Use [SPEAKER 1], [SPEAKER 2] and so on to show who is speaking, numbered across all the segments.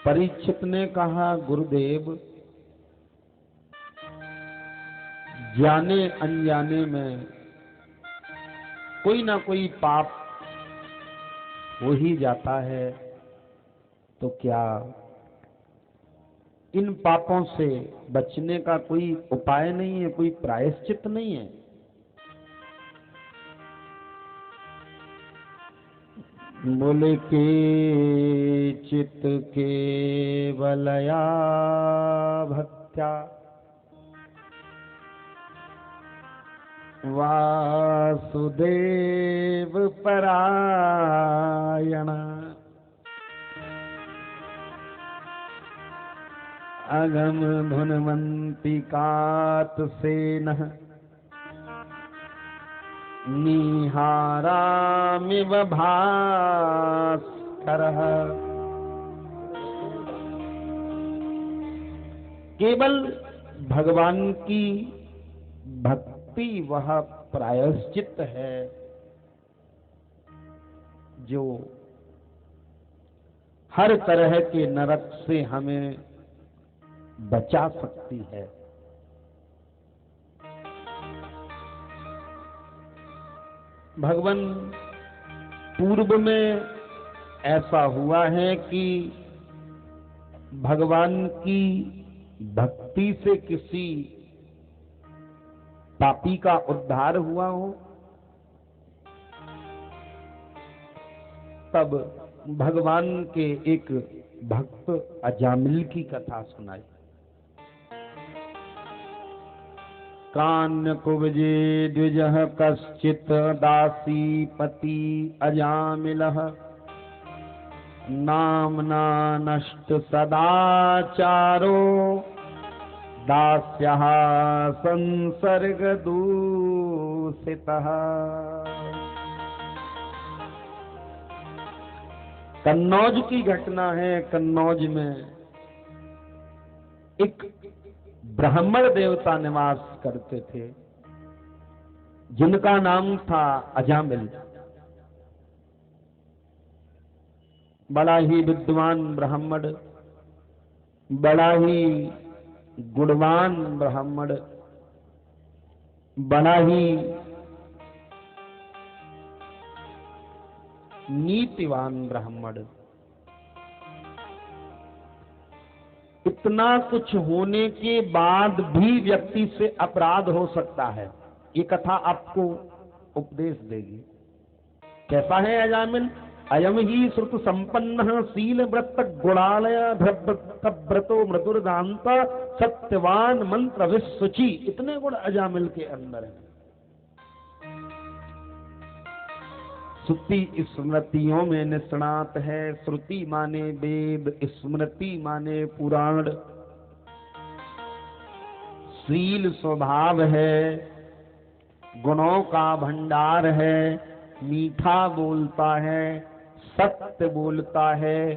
[SPEAKER 1] परीक्षित ने कहा, गुरुदेव, जाने अनजाने में कोई ना कोई पाप हो ही जाता है, तो क्या इन पापों से बचने का कोई उपाय नहीं है, कोई प्रायश्चित नहीं है? बोले के चित केवलया भक्त्या वासुदेव परायण अगम धुनवंतिकात सेनः निहारामिव भास्करः। केवल भगवान की भक्ति वह प्रायश्चित है जो हर तरह के नरक से हमें बचा सकती है। भगवान, पूर्व में ऐसा हुआ है कि भगवान की भक्ति से किसी पापी का उद्धार हुआ हो, तब भगवान के एक भक्त अजामिल की कथा सुनाई। कान्य कुब्जे द्विजः कश्चित् दासी पति अजामिलः नाम्ना नष्ट सदाचारो दास्यः संसर्ग दूषितः। कन्नौज की घटना है। कन्नौज में एक ब्राह्मण देवता निवास करते थे जिनका नाम था अजामिल। बड़ा ही विद्वान ब्राह्मण, बड़ा ही गुणवान ब्राह्मण, बड़ा ही नीतिवान ब्राह्मण। इतना कुछ होने के बाद भी व्यक्ति से अपराध हो सकता है, ये कथा आपको उपदेश देगी। कैसा है अजामिल? अयम ही श्रुत संपन्न शील व्रत गुणालय व्रतो मृदुर्दांत सत्यवान मंत्र विश्वची। इतने गुण अजामिल के अंदर है। श्रुति स्मृतियों में निष्णात है। श्रुति माने वेद, स्मृति माने पुराण। शील स्वभाव है, गुणों का भंडार है, मीठा बोलता है, सत्य बोलता है,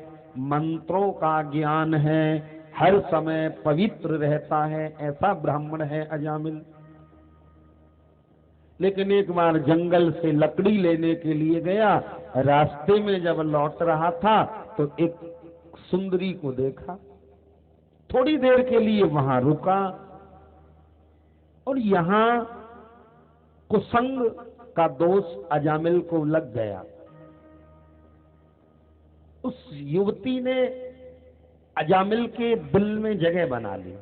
[SPEAKER 1] मंत्रों का ज्ञान है, हर समय पवित्र रहता है। ऐसा ब्राह्मण है अजामिल। लेकिन एक बार जंगल से लकड़ी लेने के लिए गया। रास्ते में जब लौट रहा था तो एक सुंदरी को देखा। थोड़ी देर के लिए वहां रुका और यहां कुसंग का दोष अजामिल को लग गया। उस युवती ने अजामिल के दिल में जगह बना ली।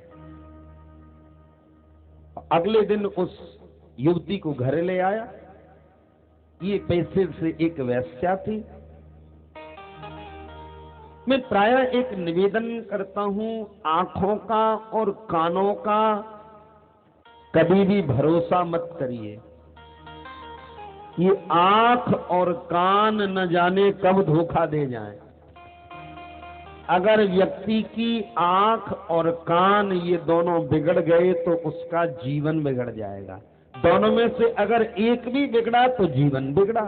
[SPEAKER 1] अगले दिन उस युवती को घर ले आया। ये पैसे से एक वेश्या थी। मैं प्रायः एक निवेदन करता हूं, आंखों का और कानों का कभी भी भरोसा मत करिए। ये आंख और कान न जाने कब धोखा दे जाएं। अगर व्यक्ति की आंख और कान ये दोनों बिगड़ गए तो उसका जीवन बिगड़ जाएगा। दोनों में से अगर एक भी बिगड़ा तो जीवन बिगड़ा।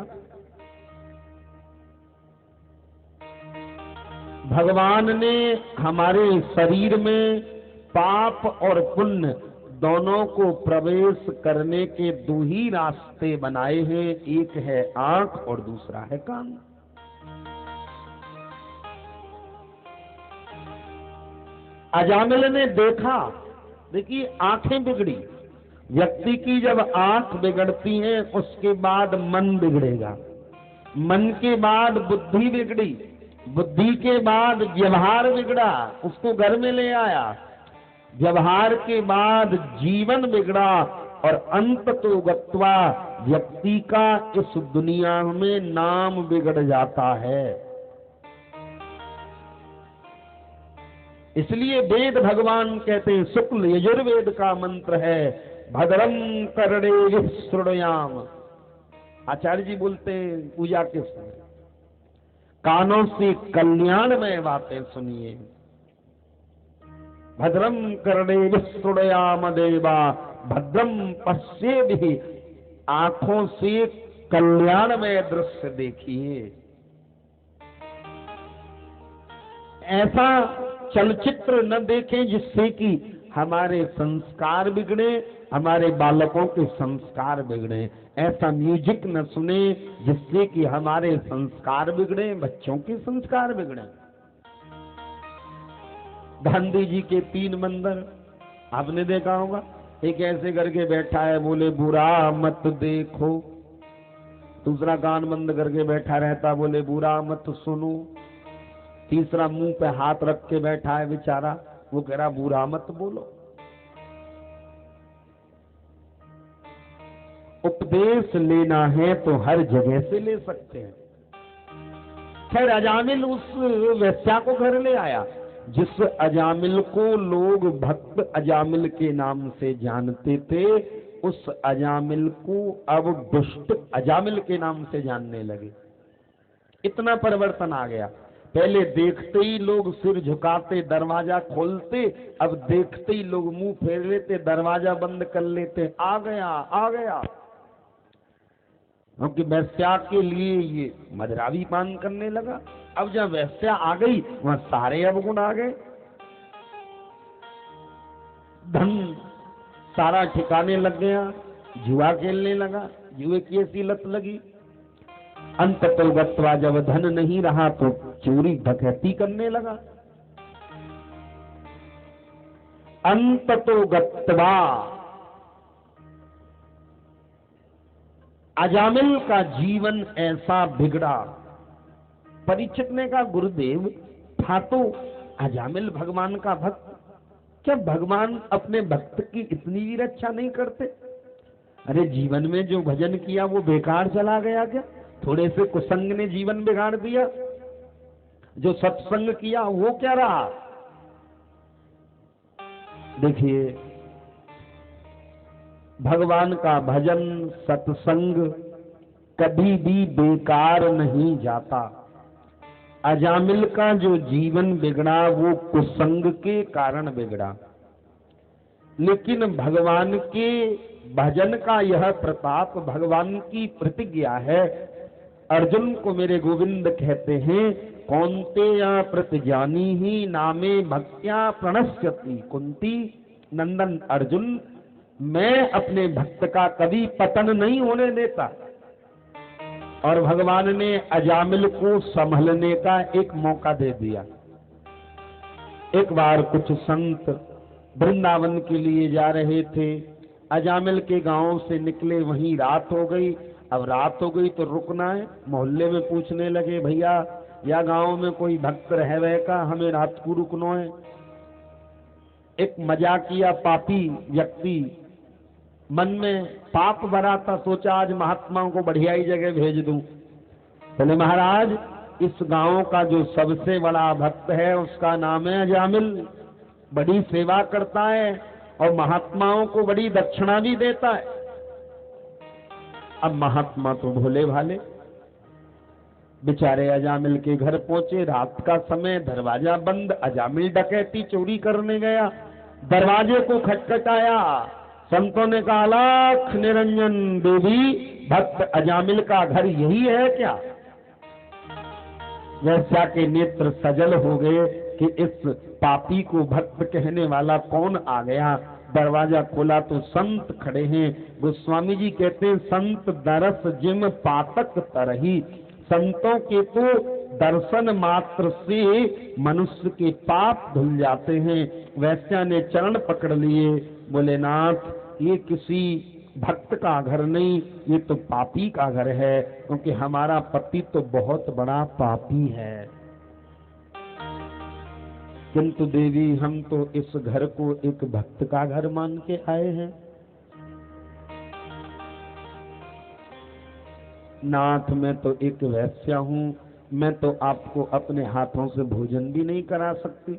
[SPEAKER 1] भगवान ने हमारे शरीर में पाप और पुण्य दोनों को प्रवेश करने के दो ही रास्ते बनाए हैं। एक है आंख और दूसरा है कान। अजामिल ने देखा, देखिए आंखें बिगड़ी। व्यक्ति की जब आंख बिगड़ती है उसके बाद मन बिगड़ेगा, मन के बाद बुद्धि बिगड़ी, बुद्धि के बाद व्यवहार बिगड़ा, उसको घर में ले आया, व्यवहार के बाद जीवन बिगड़ा, और अंत तो गत्वा व्यक्ति का इस दुनिया में नाम बिगड़ जाता है। इसलिए वेद भगवान कहते हैं, शुक्ल यजुर्वेद का मंत्र है, भद्रम कर्णे श्रृणुयाम। आचार्य जी बोलते हैं पूजा के समय, कानों से कल्याणमय बातें सुनिए। भद्रम कर्णे श्रृणुयाम देवा, भद्रम पश्येभिः, आंखों से कल्याणमय दृश्य देखिए। ऐसा चलचित्र न देखें जिससे कि हमारे संस्कार बिगड़े, हमारे बालकों के संस्कार बिगड़े। ऐसा म्यूजिक न सुने जिससे कि हमारे संस्कार बिगड़े, बच्चों के संस्कार बिगड़े। गांधी जी के 3 मंदिर आपने देखा होगा, एक ऐसे करके बैठा है, बोले बुरा मत देखो, दूसरा कान बंद करके बैठा रहता, बोले बुरा मत सुनो, तीसरा मुंह पे हाथ रख के बैठा है बेचारा, वो कह रहा बुरा मत बोलो। उपदेश लेना है तो हर जगह से ले सकते हैं। खैर अजामिल उस वेश्या को घर ले आया, जिस अजामिल को लोग भक्त अजामिल के नाम से जानते थे, उस अजामिल को अब दुष्ट अजामिल के नाम से जानने लगे। इतना परिवर्तन आ गया। पहले देखते ही लोग सिर झुकाते, दरवाजा खोलते, अब देखते ही लोग मुंह फेर लेते, दरवाजा बंद कर लेते। आ गया आ गया। क्योंकि वैश्या के लिए ये मदरावी पान करने लगा। अब जब वैश्या आ गई वहां सारे अवगुण आ गए, धन सारा ठिकाने लग गया, जुआ खेलने लगा, जुए की ऐसी लत लगी। अंततो गत्वा जब धन नहीं रहा तो चोरी डकैती करने लगा। अंततो गत्वा अजामिल का जीवन ऐसा बिगड़ा। परीक्षित ने कहा, गुरुदेव था तो अजामिल भगवान का भक्त, क्या भगवान अपने भक्त की इतनी भी रक्षा नहीं करते? अरे जीवन में जो भजन किया वो बेकार चला गया क्या? थोड़े से कुसंग ने जीवन बिगाड़ दिया? जो सत्संग किया वो क्या रहा? देखिए, भगवान का भजन सत्संग कभी भी बेकार नहीं जाता। अजामिल का जो जीवन बिगड़ा वो कुसंग के कारण बिगड़ा, लेकिन भगवान के भजन का यह प्रताप भगवान की प्रतिज्ञा है। अर्जुन को मेरे गोविंद कहते हैं, कौन्तेय प्रतिजानी ही नामे भक्त्या प्रणश्यति। कुंती नंदन अर्जुन, मैं अपने भक्त का कभी पतन नहीं होने देता। और भगवान ने अजामिल को संभलने का एक मौका दे दिया। एक बार कुछ संत वृंदावन के लिए जा रहे थे, अजामिल के गांव से निकले, वहीं रात हो गई। अब रात हो गई तो रुकना है। मोहल्ले में पूछने लगे, भैया या गांव में कोई भक्त रहवे का, हमें रात को रुकना है। एक मजाकिया पापी व्यक्ति मन में पाप भरा था, सोचा आज महात्माओं को बढ़िया ही जगह भेज दूं। बोले महाराज, इस गांव का जो सबसे बड़ा भक्त है उसका नाम है अजामिल, बड़ी सेवा करता है और महात्माओं को बड़ी दक्षिणा भी देता है। अब महात्मा तो भोले भाले, बेचारे अजामिल के घर पहुंचे। रात का समय, दरवाजा बंद। अजामिल डकैती चोरी करने गया, दरवाजे को खटखटाया। संतों ने कहा, लाख निरंजन देवी, भक्त अजामिल का घर यही है क्या? वैश्या के नेत्र सजल हो गए कि इस पापी को भक्त कहने वाला कौन आ गया। दरवाजा खोला तो संत खड़े हैं। गोस्वामी जी कहते हैं, संत दरस जिम पातक तरही। संतों के तो दर्शन मात्र से मनुष्य के पाप धुल जाते हैं। वैश्या ने चरण पकड़ लिए, बोले नाथ ये किसी भक्त का घर नहीं, ये तो पापी का घर है, क्योंकि हमारा पति तो बहुत बड़ा पापी है। किंतु देवी हम तो इस घर को एक भक्त का घर मान के आए हैं। नाथ मैं तो एक वैश्या हूं, मैं तो आपको अपने हाथों से भोजन भी नहीं करा सकती।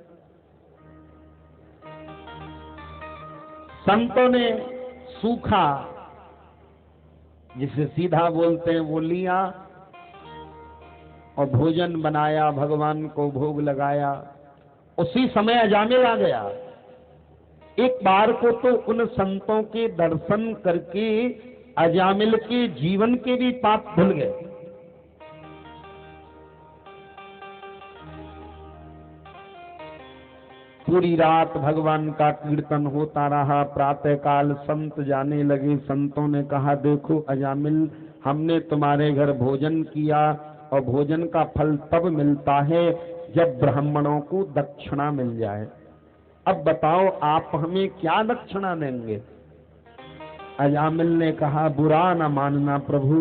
[SPEAKER 1] संतों ने सूखा, जिसे सीधा बोलते हैं, वो लिया और भोजन बनाया, भगवान को भोग लगाया। उसी समय अजामिल आ गया। एक बार को तो उन संतों के दर्शन करके अजामिल के जीवन के भी पाप धुल गए। पूरी रात भगवान का कीर्तन होता रहा। प्रातःकाल संत जाने लगे। संतों ने कहा देखो अजामिल, हमने तुम्हारे घर भोजन किया और भोजन का फल तब मिलता है जब ब्राह्मणों को दक्षिणा मिल जाए। अब बताओ आप हमें क्या दक्षिणा देंगे? अजामिल ने कहा बुरा न मानना प्रभु,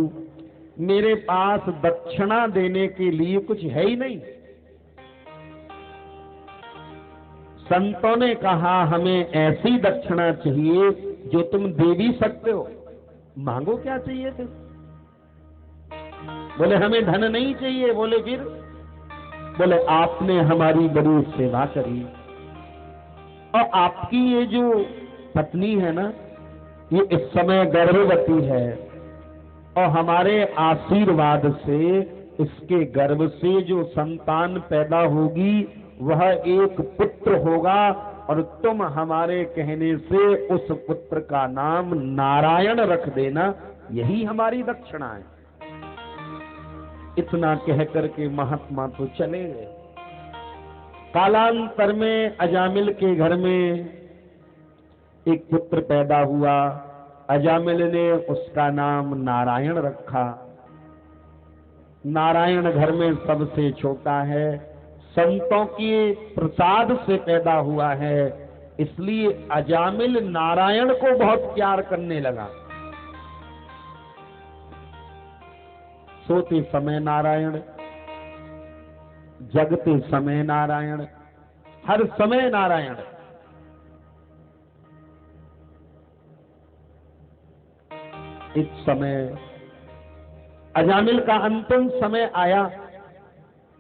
[SPEAKER 1] मेरे पास दक्षिणा देने के लिए कुछ है ही नहीं। संतों ने कहा हमें ऐसी दक्षिणा चाहिए जो तुम दे भी सकते हो। मांगो क्या चाहिए फिर? बोले हमें धन नहीं चाहिए। बोले फिर? बोले आपने हमारी बड़ी सेवा करी और आपकी ये जो पत्नी है ना, ये इस समय गर्भवती है और हमारे आशीर्वाद से इसके गर्भ से जो संतान पैदा होगी वह एक पुत्र होगा और तुम हमारे कहने से उस पुत्र का नाम नारायण रख देना, यही हमारी दक्षिणा है। इतना कह करके महात्मा तो चले गए। कालांतर में अजामिल के घर में एक पुत्र पैदा हुआ। अजामिल ने उसका नाम नारायण रखा। नारायण घर में सबसे छोटा है, संतों के प्रसाद से पैदा हुआ है, इसलिए अजामिल नारायण को बहुत प्यार करने लगा। सोते समय नारायण, जगते समय नारायण, हर समय नारायण। इस समय अजामिल का अंतिम समय आया।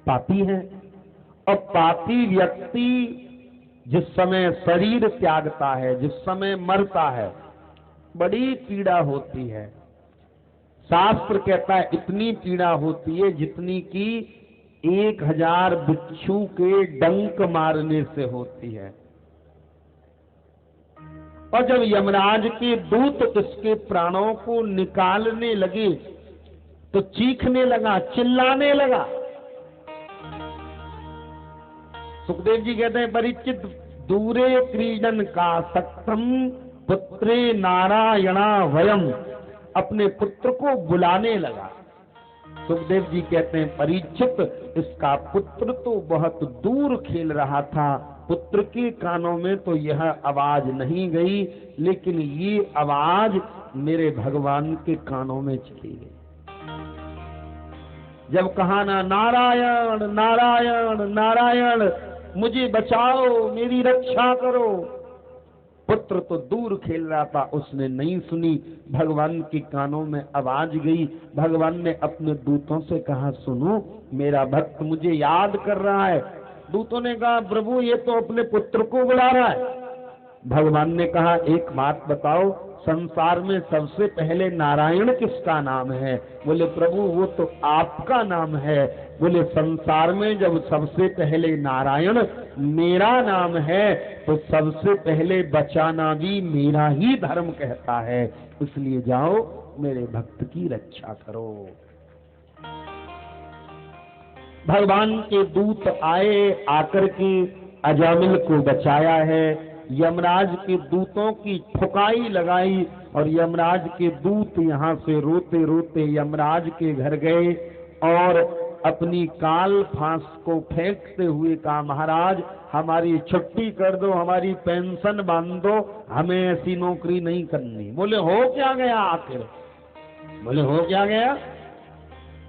[SPEAKER 1] पापी है और पापी व्यक्ति जिस समय शरीर त्यागता है, जिस समय मरता है, बड़ी पीड़ा होती है। शास्त्र कहता है इतनी पीड़ा होती है जितनी कि 1000 बिच्छू के डंक मारने से होती है। और जब यमराज के दूत इसके प्राणों को निकालने लगे तो चीखने लगा, चिल्लाने लगा। सुखदेव जी कहते हैं परिचित दूरे क्रीडन का सक्तम पुत्रे नारायणा वयम, अपने पुत्र को बुलाने लगा। सुखदेव जी कहते हैं परीक्षित इसका पुत्र तो बहुत दूर खेल रहा था, पुत्र के कानों में तो यह आवाज नहीं गई, लेकिन ये आवाज मेरे भगवान के कानों में चली गई। जब कहा ना नारायण नारायण नारायण, मुझे बचाओ, मेरी रक्षा करो, पुत्र तो दूर खेल रहा था, उसने नहीं सुनी। भगवान के कानों में आवाज गई। भगवान ने अपने दूतों से कहा सुनो, मेरा भक्त मुझे याद कर रहा है। दूतों ने कहा प्रभु ये तो अपने पुत्र को बुला रहा है। भगवान ने कहा एक बात बताओ, संसार में सबसे पहले नारायण किसका नाम है? बोले प्रभु वो तो आपका नाम है। बोले संसार में जब सबसे पहले नारायण मेरा नाम है तो सबसे पहले बचाना भी मेरा ही धर्म कहता है, इसलिए जाओ मेरे भक्त की रक्षा करो। भगवान के दूत आए, आकर के अजामिल को बचाया है। यमराज के दूतों की ठुकाई लगाई और यमराज के दूत यहाँ से रोते रोते यमराज के घर गए और अपनी काल फांस को फेंकते हुए कहा, महाराज हमारी छुट्टी कर दो, हमारी पेंशन बांध दो, हमें ऐसी नौकरी नहीं करनी। बोले हो क्या गया आखिर? बोले हो क्या गया?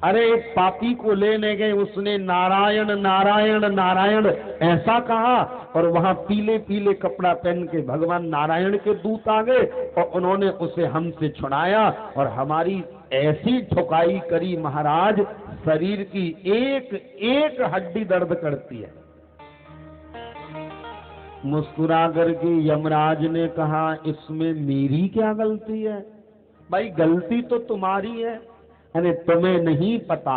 [SPEAKER 1] अरे एक पापी को लेने गए, उसने नारायण नारायण नारायण ऐसा कहा, और वहां पीले पीले कपड़ा पहन के भगवान नारायण के दूत आ गए और उन्होंने उसे हमसे छुड़ाया और हमारी ऐसी ठुकाई करी महाराज, शरीर की एक एक हड्डी दर्द करती है। मुस्कुरा करके यमराज ने कहा, इसमें मेरी क्या गलती है? भाई गलती तो तुम्हारी है। अरे तुम्हें नहीं पता,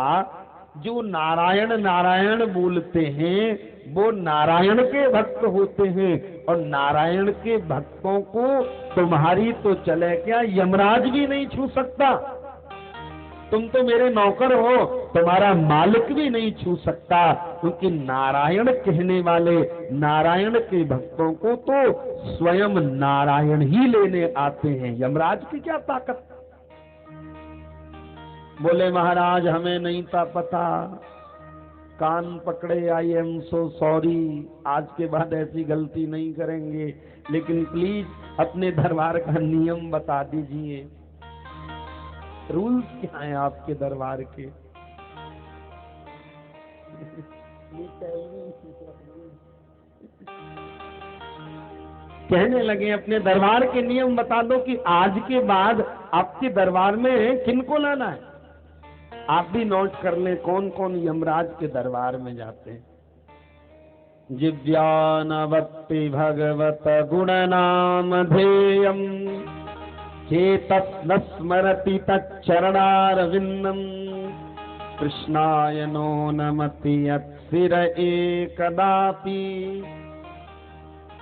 [SPEAKER 1] जो नारायण नारायण बोलते हैं वो नारायण के भक्त होते हैं, और नारायण के भक्तों को तुम्हारी तो चले क्या, यमराज भी नहीं छू सकता। तुम तो मेरे नौकर हो, तुम्हारा मालिक भी नहीं छू सकता, क्योंकि नारायण कहने वाले नारायण के भक्तों को तो स्वयं नारायण ही लेने आते हैं, यमराज की क्या ताकत। बोले महाराज हमें नहीं था पता, कान पकड़े, आई एम सो सॉरी, आज के बाद ऐसी गलती नहीं करेंगे, लेकिन प्लीज अपने दरबार का नियम बता दीजिए, रूल्स क्या हैं आपके दरबार के? कहने लगे अपने दरबार के नियम बता दो कि आज के बाद आपके दरबार में किनको लाना है। आप भी नोट कर लें कौन कौन यमराज के दरबार में जाते हैं। जिव्यानवत्ति भगवत गुण नाम ध्येयम् चेतस् न स्मरति तच्चरणारविन्दम् कृष्णाय नो नमति यत्सिर एकदापि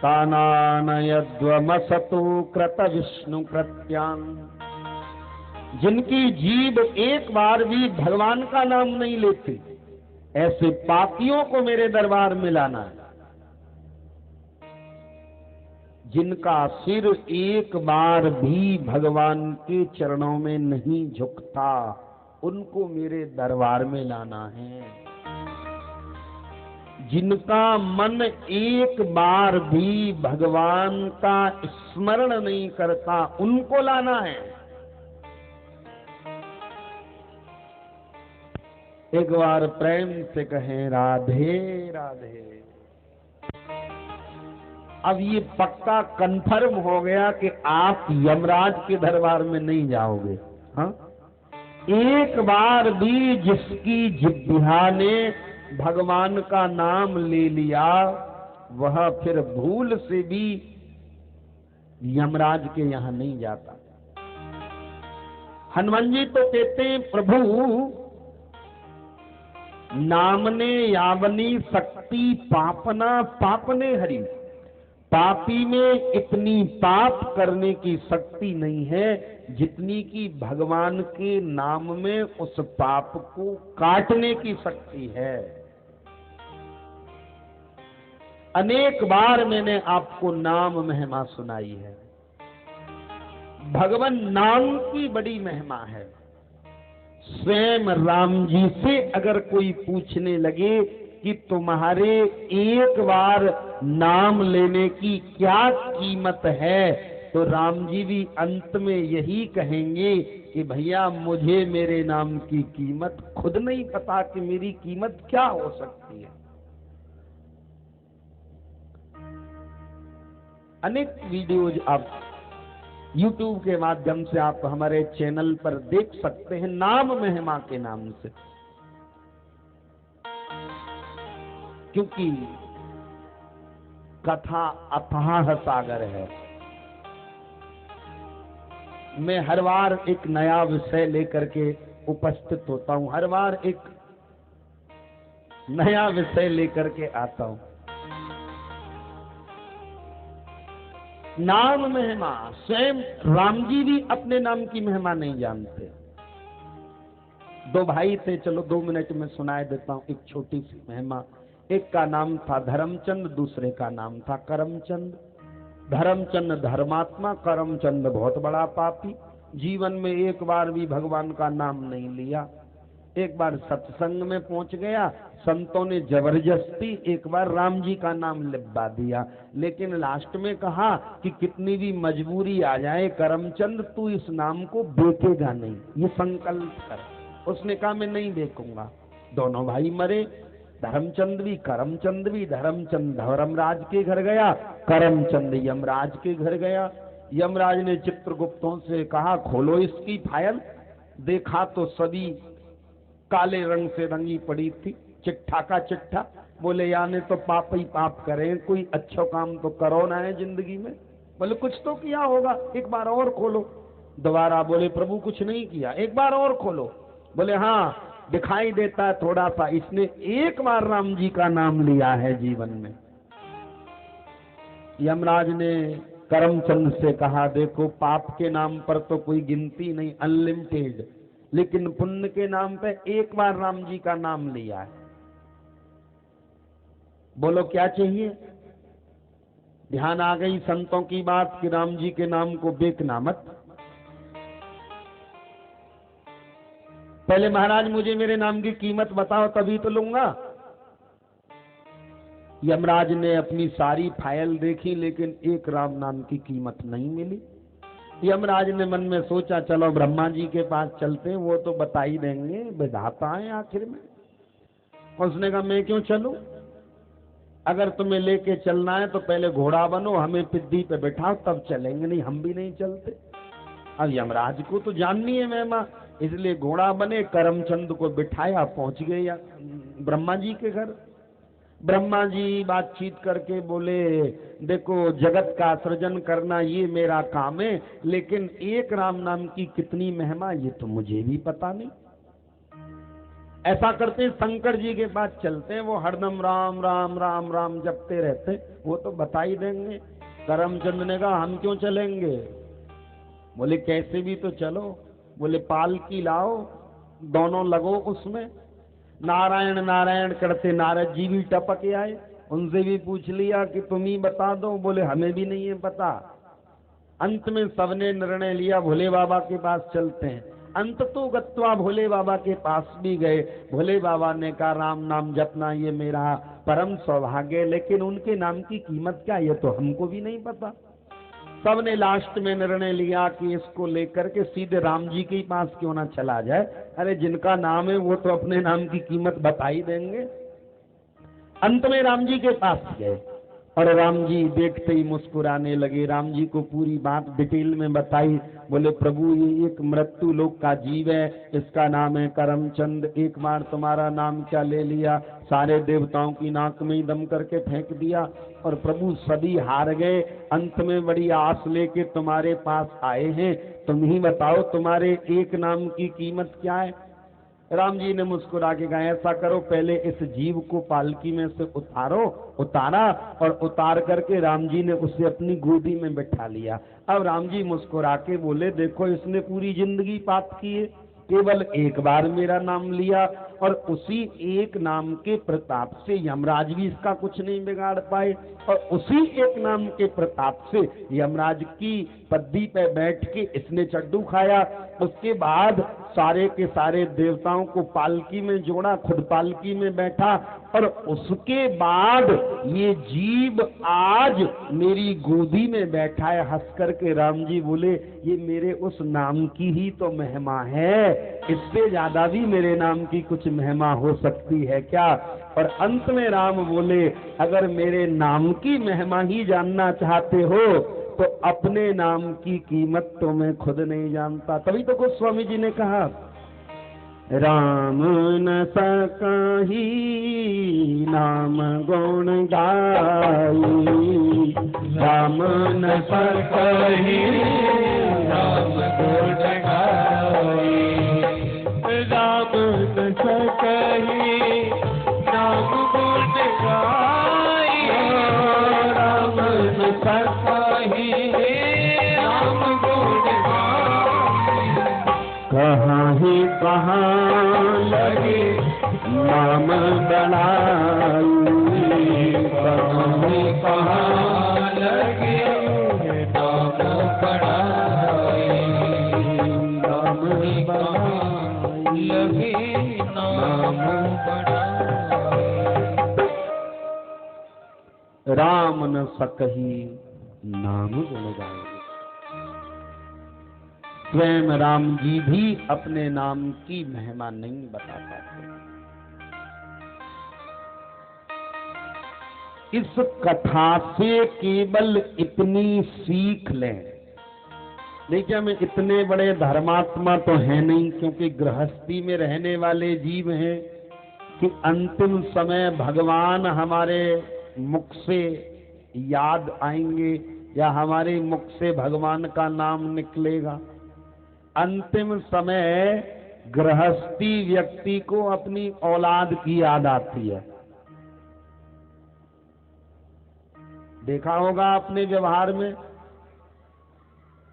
[SPEAKER 1] तानानयद्वमसतु कृत विष्णु कृत्यान्। जिनकी जीभ एक बार भी भगवान का नाम नहीं लेती, ऐसे पापियों को मेरे दरबार में लाना है। जिनका सिर एक बार भी भगवान के चरणों में नहीं झुकता, उनको मेरे दरबार में लाना है। जिनका मन एक बार भी भगवान का स्मरण नहीं करता, उनको लाना है। एक बार प्रेम से कहें राधे राधे। अब ये पक्का कंफर्म हो गया कि आप यमराज के दरबार में नहीं जाओगे। हाँ, एक बार भी जिसकी जिह्वा ने भगवान का नाम ले लिया, वह फिर भूल से भी यमराज के यहां नहीं जाता। हनुमान जी तो कहते हैं, प्रभु नामने यावनी शक्ति पापना पापने हरि। पापी में इतनी पाप करने की शक्ति नहीं है जितनी कि भगवान के नाम में उस पाप को काटने की शक्ति है। अनेक बार मैंने आपको नाम महिमा सुनाई है। भगवान नाम की बड़ी महिमा है। स्वयं राम जी से अगर कोई पूछने लगे कि तुम्हारे एक बार नाम लेने की क्या कीमत है, तो राम जी भी अंत में यही कहेंगे कि भैया मुझे मेरे नाम की कीमत खुद नहीं पता कि मेरी कीमत क्या हो सकती है। अनेक वीडियोज आप YouTube के माध्यम से आप हमारे चैनल पर देख सकते हैं, नाम महिमा के नाम से। क्योंकि कथा अथाह सागर है। मैं हर बार एक नया विषय लेकर के उपस्थित होता हूं, हर बार एक नया विषय लेकर के आता हूं। नाम महिमा, स्वयं राम जी भी अपने नाम की महिमा नहीं जानते। दो भाई थे, चलो 2 मिनट में सुनाए देता हूं एक छोटी सी महिमा। एक का नाम था धर्मचंद, दूसरे का नाम था करमचंद। धर्मचंद धर्मात्मा, करमचंद बहुत बड़ा पापी। जीवन में एक बार भी भगवान का नाम नहीं लिया। एक बार सत्संग में पहुंच गया, संतों ने जबरदस्ती एक बार राम जी का नाम लिखवा दिया, लेकिन लास्ट में कहा कि कितनी भी मजबूरी आ जाए करमचंद, तू इस नाम को बेचेगा नहीं, ये संकल्प कर। उसने कहा मैं नहीं बेचूंगा। दोनों भाई मरे, धर्मचंद भी करमचंद भी। धर्मचंद धर्मराज के घर गया, करमचंद यमराज के घर गया। यमराज ने चित्रगुप्तों से कहा खोलो इसकी फाइल। देखा तो सभी काले रंग से रंगी पड़ी थी, चिट्ठा का चिट्ठा। बोले यानी तो पाप ही पाप करें, कोई अच्छा काम तो करो ना है जिंदगी में। बोले कुछ तो किया होगा, एक बार और खोलो। दोबारा बोले प्रभु कुछ नहीं किया, एक बार और खोलो। बोले हाँ दिखाई देता है थोड़ा सा, इसने एक बार राम जी का नाम लिया है जीवन में। यमराज ने करमचंद से कहा देखो पाप के नाम पर तो कोई गिनती नहीं, अनलिमिटेड, लेकिन पुण्य के नाम पे एक बार राम जी का नाम लिया है। बोलो क्या चाहिए? ध्यान आ गई संतों की बात कि राम जी के नाम को बेचना मत। पहले महाराज मुझे मेरे नाम की कीमत बताओ तभी तो लूंगा। यमराज ने अपनी सारी फाइल देखी, लेकिन एक राम नाम की कीमत नहीं मिली। यमराज ने मन में सोचा चलो ब्रह्मा जी के पास चलते हैं, वो तो बता ही देंगे, विधाता है आखिर में। उसने कहा मैं क्यों चलूं, अगर तुम्हें लेके चलना है तो पहले घोड़ा बनो, हमें पिद्दी पे बैठाओ तब चलेंगे, नहीं हम भी नहीं चलते। अब यमराज को तो जाननी है महिमा, इसलिए घोड़ा बने, करमचंद को बिठाया, पहुंच गए ब्रह्मा जी के घर। ब्रह्मा जी बातचीत करके बोले देखो जगत का सृजन करना ये मेरा काम है, लेकिन एक राम नाम की कितनी महिमा ये तो मुझे भी पता नहीं। ऐसा करते हैं शंकर जी के पास चलते हैं, वो हरदम राम राम राम राम जपते रहते, वो तो बता ही देंगे। करमचंद ने कहा हम क्यों चलेंगे? बोले कैसे भी तो चलो। बोले पालकी लाओ, दोनों लगो उसमें। नारायण नारायण करते नारद जी भी टपक आए, उनसे भी पूछ लिया कि तुम ही बता दो। बोले हमें भी नहीं है पता। अंत में सबने निर्णय लिया भोले बाबा के पास चलते हैं। अंत तो गत्वा भोले बाबा के पास भी गए। भोले बाबा ने कहा राम नाम जपना ये मेरा परम सौभाग्य, लेकिन उनके नाम की कीमत क्या ये तो हमको भी नहीं पता। सबने लास्ट में निर्णय लिया कि इसको लेकर के सीधे राम जी के पास क्यों ना चला जाए। अरे जिनका नाम है वो तो अपने नाम की कीमत बता ही देंगे। अंत में राम जी के पास गए और राम जी देखते ही मुस्कुराने लगे। राम जी को पूरी बात डिटेल में बताई। बोले प्रभु ये एक मृत्यु लोक का जीव है, इसका नाम है करमचंद। एक बार तुम्हारा नाम क्या ले लिया, सारे देवताओं की नाक में ही दम करके फेंक दिया और प्रभु सभी हार गए। अंत में बड़ी आस लेके तुम्हारे पास आए हैं, तुम ही बताओ तुम्हारे एक नाम की कीमत क्या है। राम जी ने मुस्कुरा के कहा ऐसा करो पहले इस जीव को पालकी में से उतारो। उतारा और उतार करके राम जी ने उसे अपनी गोदी में बैठा लिया। अब राम जी मुस्कुरा के बोले देखो इसने पूरी जिंदगी पाप की है, केवल एक बार मेरा नाम लिया और उसी एक नाम के प्रताप से यमराज भी इसका कुछ नहीं बिगाड़ पाए और उसी एक नाम के प्रताप से यमराज की पद्दी पे बैठ के इसने चड्डू खाया। उसके बाद सारे के सारे देवताओं को पालकी में जोड़ा, खुद पालकी में बैठा और उसके बाद ये जीव आज मेरी गोदी में बैठा है। हंस करके राम जी बोले ये मेरे उस नाम की ही तो महिमा है, इससे ज्यादा भी मेरे नाम की कुछ महिमा हो सकती है क्या? और अंत में राम बोले अगर मेरे नाम की महिमा ही जानना चाहते हो तो अपने नाम की कीमत तो मैं खुद नहीं जानता। तभी तो गोस्वामी जी ने कहा राम न सकहि नाम गुण गाई, राम न सकहि नाम गुण गाई, राम न सकहि नाम गुण गाई, राम न सकहि नाम गुण गाई। कहाँ ही कहाँ लगे नाम बड़ाई, कहाँ ही कहाँ लगे नाम बड़ाई, नाम ही कहाँ लगे राम न सकही नाम गुण गाए। स्वयं राम जी भी अपने नाम की महिमा नहीं बता पाते। इस कथा से केवल इतनी सीख लें। देखिए, हम इतने बड़े धर्मात्मा तो हैं नहीं, क्योंकि गृहस्थी में रहने वाले जीव हैं, कि अंतिम समय भगवान हमारे मुख से याद आएंगे या हमारे मुख से भगवान का नाम निकलेगा। अंतिम समय गृहस्थी व्यक्ति को अपनी औलाद की याद आती है। देखा होगा अपने व्यवहार में,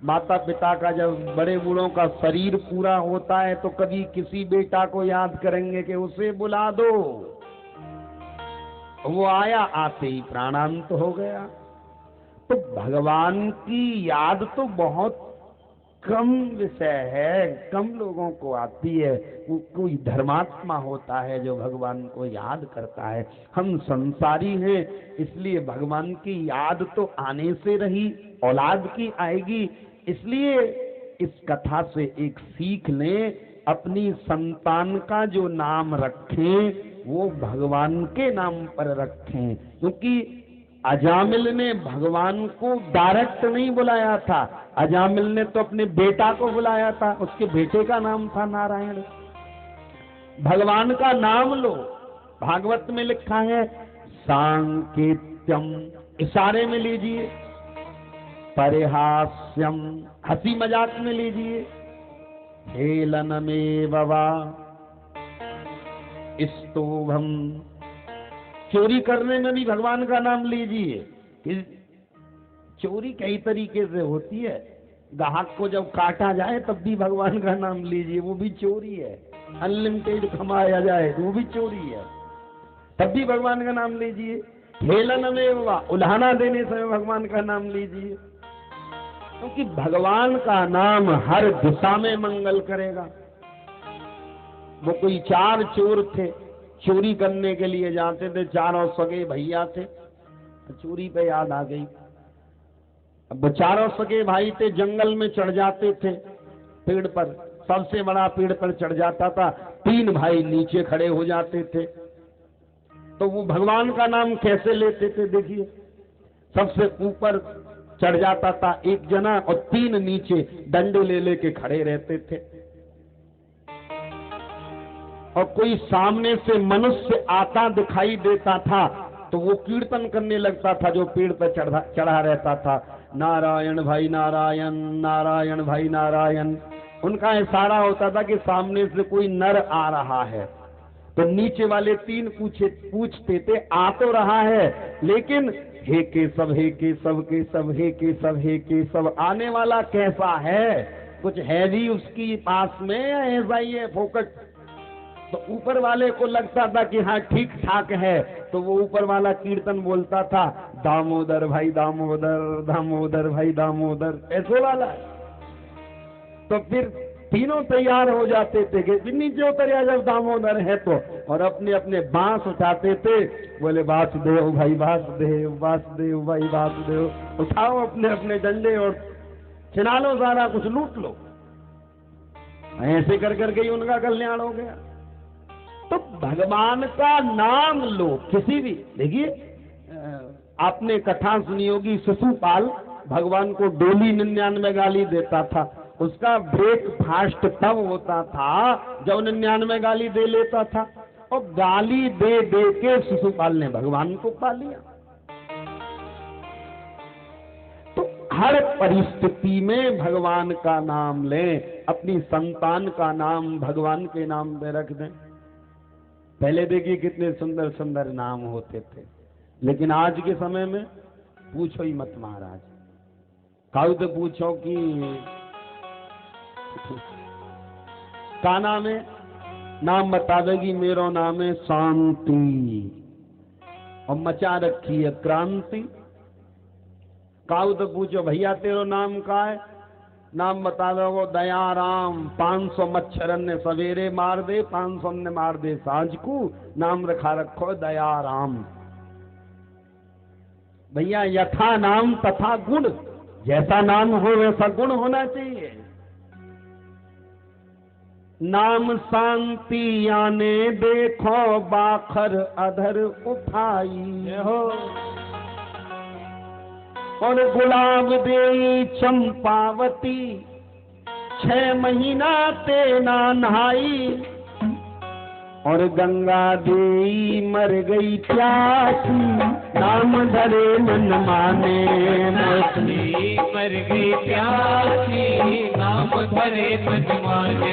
[SPEAKER 1] माता पिता का जब बड़े बूढ़ों का शरीर पूरा होता है तो कभी किसी बेटा को याद करेंगे कि उसे बुला दो, वो आया, आते ही प्राणांत हो गया। तो भगवान की याद तो बहुत कम विषय है, कम लोगों को आती है। कोई धर्मात्मा होता है जो भगवान को याद करता है। हम संसारी हैं, इसलिए भगवान की याद तो आने से रही, औलाद की आएगी। इसलिए इस कथा से एक सीख लें, अपनी संतान का जो नाम रखें वो भगवान के नाम पर रखें। क्योंकि अजामिल ने भगवान को डायरेक्ट नहीं बुलाया था, अजामिल ने तो अपने बेटा को बुलाया था, उसके बेटे का नाम था नारायण। भगवान का नाम लो, भागवत में लिखा है सांकेत्यम, इशारे में लीजिए, परिहास्यम, हंसी मजाक में लीजिए, हेलनमेव वा, स्तोभम, चोरी करने में भी भगवान का नाम लीजिए। चोरी कई तरीके से होती है, ग्राहक को जब काटा जाए तब भी भगवान का नाम लीजिए, वो भी चोरी है। अनलिमिटेड कमाया जाए वो भी चोरी है, तब भी भगवान का नाम लीजिए। हेलन में उल्हाना देने समय भगवान का नाम लीजिए, क्योंकि भगवान का नाम हर दिशा में मंगल करेगा। वो कोई 4 चोर थे, चोरी करने के लिए जाते थे, चारों सगे भैया थे। चोरी पे याद आ गई, अब चारों सगे भाई थे, जंगल में चढ़ जाते थे पेड़ पर, सबसे बड़ा पेड़ पर चढ़ जाता था, 3 भाई नीचे खड़े हो जाते थे। तो वो भगवान का नाम कैसे लेते थे देखिए, सबसे ऊपर चढ़ जाता था एक जना और 3 नीचे डंडे ले लेके खड़े रहते थे। और कोई सामने से मनुष्य आता दिखाई देता था तो वो कीर्तन करने लगता था, जो पेड़ पर चढ़ा रहता था, नारायण भाई नारायण, नारायण भाई नारायण। उनका इशारा होता था कि सामने से कोई नर आ रहा है। तो नीचे वाले 3 पूछते थे, आ तो रहा है लेकिन हे केशव, हे केशव, केशव, हे केशव, हे केशव, आने वाला कैसा है, कुछ है भी उसकी पास में या ऐसा ही है फोकट। तो ऊपर वाले को लगता था कि हाँ ठीक ठाक है, तो वो ऊपर वाला कीर्तन बोलता था, दामोदर भाई दामोदर, दामोदर भाई दामोदर, ऐसे वाला। तो फिर तीनों तैयार हो जाते थे कि नीचे उतरिया जब दामोदर है तो, और अपने अपने बांस उठाते थे, बोले वासुदेव भाई वासुदेव, वासुदेव भाई वासुदेव, उठाओ अपने अपने डंडे और छिना लो, सारा कुछ लूट लो। ऐसे कर करके ही उनका कल्याण हो गया। तो भगवान का नाम लो किसी भी, देखिए आपने कथा सुनी होगी, शिशुपाल भगवान को डोली 99 गाली देता था, उसका ब्रेकफास्ट तब होता था जब 99 गाली दे लेता था, और गाली दे दे के शिशुपाल ने भगवान को पा लिया। तो हर परिस्थिति में भगवान का नाम लें, अपनी संतान का नाम भगवान के नाम पे रख दें। पहले देखिए कितने सुंदर सुंदर नाम होते थे, लेकिन आज के समय में पूछो ही मत महाराज। काऊ तो पूछो कि का नाम है, नाम बता देगी, मेरा नाम है शांति, और मचा रखी है क्रांति। काऊ तो पूछो भैया तेरा नाम का है, नाम बता दो, वो दयाराम, 500 मच्छरन ने सवेरे मार दे, 500 ने मार दे सांझ को, नाम रखा रखो दयाराम। भैया यथा नाम तथा गुण, जैसा नाम हो वैसा गुण होना चाहिए। नाम शांति आने देखो बाखर अधर उठाई हो, और गुलाब देई चंपावती 6 महीना ते ना नहाई, और गंगा देई मर गई प्यासी नाम धरे मन माने।
[SPEAKER 2] मछली मर गई प्यासी नाम धरे मन माने।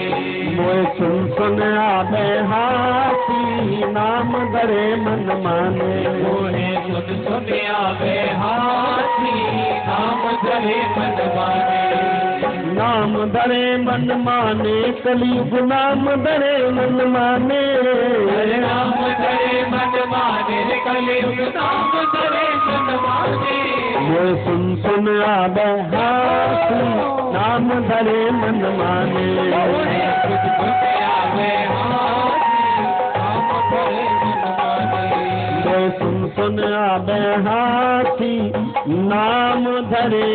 [SPEAKER 1] मोए सुन सुन आवे हाथी नाम धरे मन माने।
[SPEAKER 2] मोहे सुन सुन आवे हाथी नाम धरे मन माने।
[SPEAKER 1] नाम धरे मन माने कलयुग नाम धरे मन माने।
[SPEAKER 2] नाम धरे मन माने कलयुग नाम धरे मन माने।
[SPEAKER 1] मोए सुन सुन आवे हाथी नाम धरे मन माने।
[SPEAKER 2] मोहे सुन सुन आवे हाथी नाम धरे मन माने।
[SPEAKER 1] मोए सुन सुन आवे हाथी नाम धरे